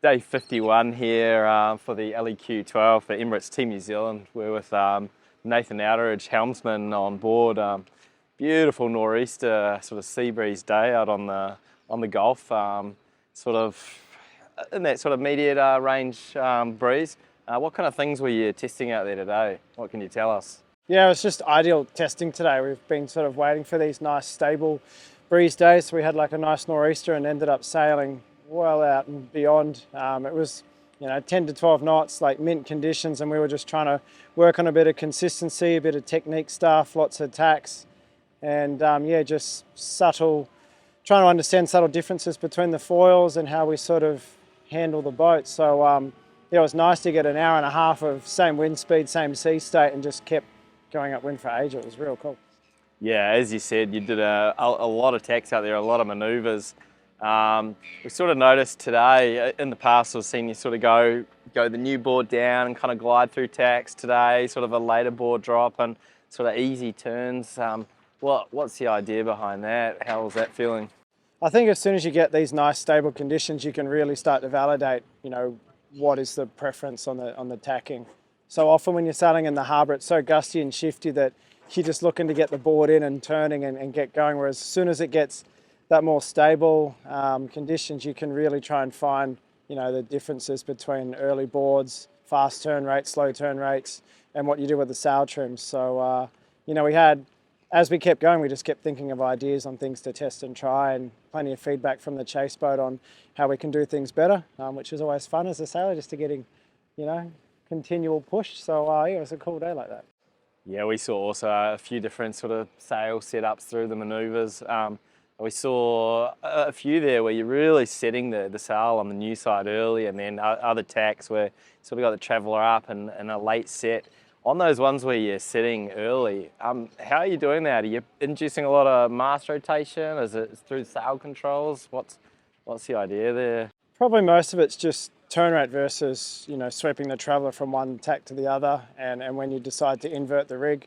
Day 51 here for the LEQ12 for Emirates Team New Zealand. We're with Nathan Outteridge, helmsman on board. Beautiful nor'easter, sort of sea breeze day out on the Gulf. Sort of in that sort of immediate range breeze. What kind of things were you testing out there today? What can you tell us? Yeah, it was just ideal testing today. We've been sort of waiting for these nice stable breeze days. So we had like a nice nor'easter and ended up sailing well out and beyond. It was 10 to 12 knots, like mint conditions, and we were just trying to work on a bit of consistency, a bit of technique stuff, lots of tacks, and just trying to understand subtle differences between the foils and how we sort of handle the boat. So it was nice to get an hour and a half of same wind speed, same sea state, and just kept going upwind for ages. It was real cool. Yeah, as you said, you did a lot of tacks out there, a lot of manoeuvres. We sort of noticed today, in the past we've seen you sort of go the new board down and kind of glide through tacks. Today, sort of a later board drop and sort of easy turns. What's the idea behind that? How was that feeling? I think as soon as you get these nice stable conditions, you can really start to validate, what is the preference on the tacking. So often when you're sailing in the harbour, it's so gusty and shifty that you're just looking to get the board in and turning and get going. Whereas as soon as it gets that more stable conditions, you can really try and find, the differences between early boards, fast turn rates, slow turn rates, and what you do with the sail trims. So, as we kept going, we just kept thinking of ideas on things to test and try, and plenty of feedback from the chase boat on how we can do things better, which is always fun as a sailor, just to getting, continual push. So it was a cool day like that. Yeah, we saw also a few different sort of sail setups through the manoeuvres. We saw a few there where you're really setting the sail on the new side early, and then other tacks where you sort of got the traveller up and a late set. On those ones where you're setting early, how are you doing that? Are you inducing a lot of mast rotation? Is it through sail controls? What's the idea there? Probably most of it's just turn rate versus, sweeping the traveller from one tack to the other, and when you decide to invert the rig.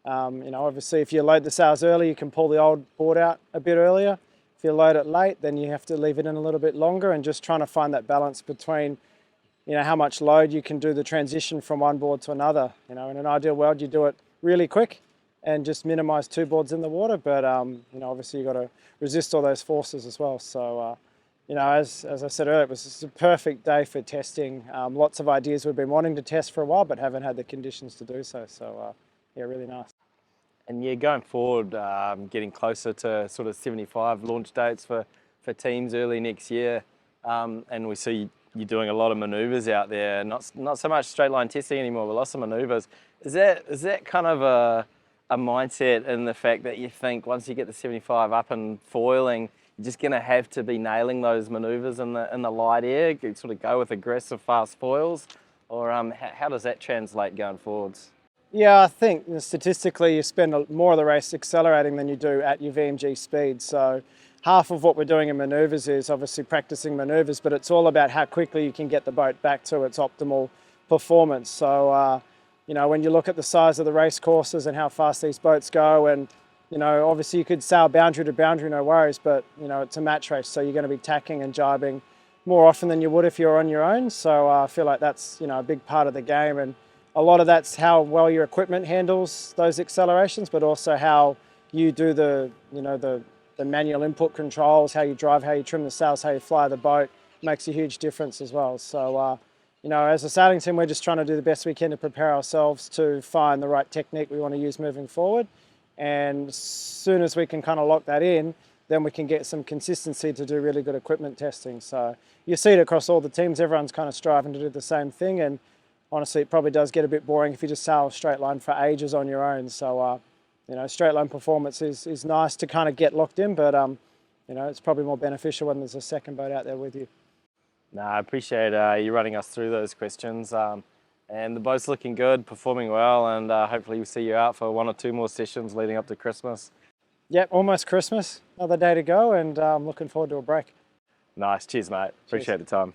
Obviously if you load the sails early, you can pull the old board out a bit earlier. If you load it late, then you have to leave it in a little bit longer, and just trying to find that balance between, how much load you can do the transition from one board to another. In an ideal world, you do it really quick and just minimize two boards in the water, but obviously you've got to resist all those forces as well. So as I said earlier, it was just a perfect day for testing. Lots of ideas we've been wanting to test for a while, but haven't had the conditions to do so. So really nice. And yeah, going forward, getting closer to sort of 75 launch dates for teams early next year, and we see you doing a lot of manoeuvres out there. Not so much straight line testing anymore, but lots of manoeuvres. Is that kind of a mindset in the fact that you think once you get the 75 up and foiling, you're just going to have to be nailing those manoeuvres in the light air, sort of go with aggressive fast foils, or how does that translate going forwards? Yeah, I think statistically you spend more of the race accelerating than you do at your VMG speed. So half of what we're doing in manoeuvres is obviously practicing manoeuvres, but it's all about how quickly you can get the boat back to its optimal performance. So, when you look at the size of the race courses and how fast these boats go, and, obviously you could sail boundary to boundary, no worries, but, it's a match race. So you're going to be tacking and jibing more often than you would if you're on your own. So I feel like that's, a big part of the game. And a lot of that's how well your equipment handles those accelerations, but also how you do the manual input controls, how you drive, how you trim the sails, how you fly the boat, makes a huge difference as well. So, as a sailing team, we're just trying to do the best we can to prepare ourselves to find the right technique we want to use moving forward. And as soon as we can kind of lock that in, then we can get some consistency to do really good equipment testing. So you see it across all the teams, everyone's kind of striving to do the same thing. And honestly, it probably does get a bit boring if you just sail a straight line for ages on your own. So, straight line performance is nice to kind of get locked in, but, it's probably more beneficial when there's a second boat out there with you. No, I appreciate you running us through those questions. And the boat's looking good, performing well, and hopefully we'll see you out for one or two more sessions leading up to Christmas. Yep, almost Christmas, another day to go, and I'm looking forward to a break. Nice, cheers mate, appreciate the time.